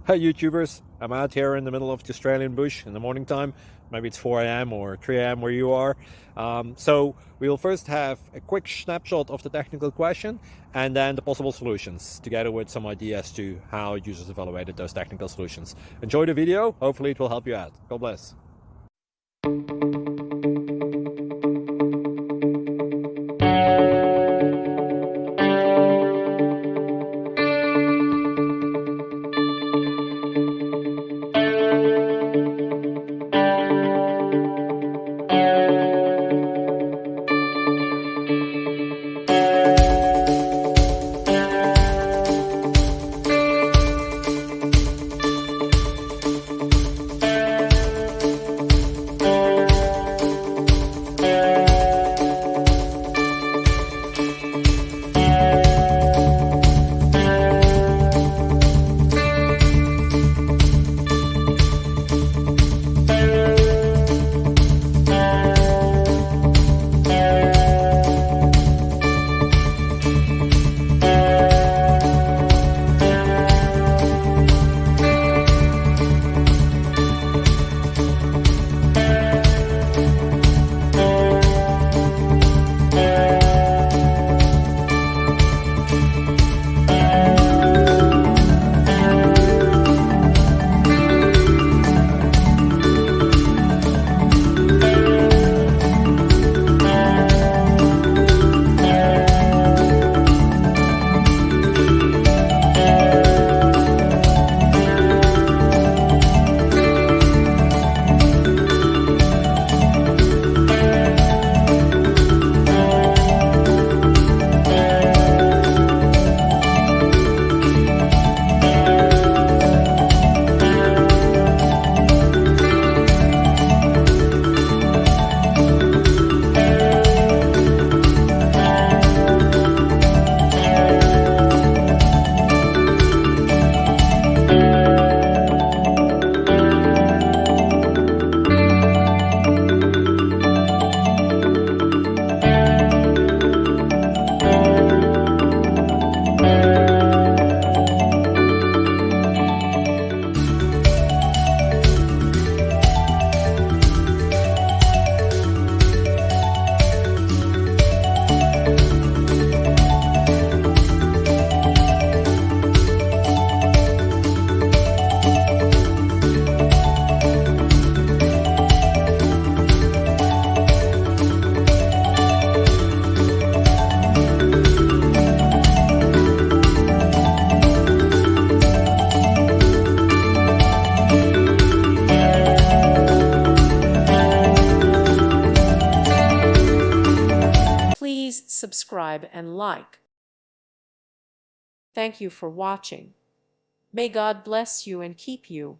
Hey YouTubers, I'm out here in the middle of the Australian bush in the morning time. Maybe it's 4 a.m. or 3 a.m. where you are. So we'll first have a quick snapshot of the technical question and then the possible solutions, together with some ideas to how users evaluated those technical solutions. Enjoy the video, hopefully it will help you out. God bless. Please subscribe and like. Thank you for watching. May God bless you and keep you.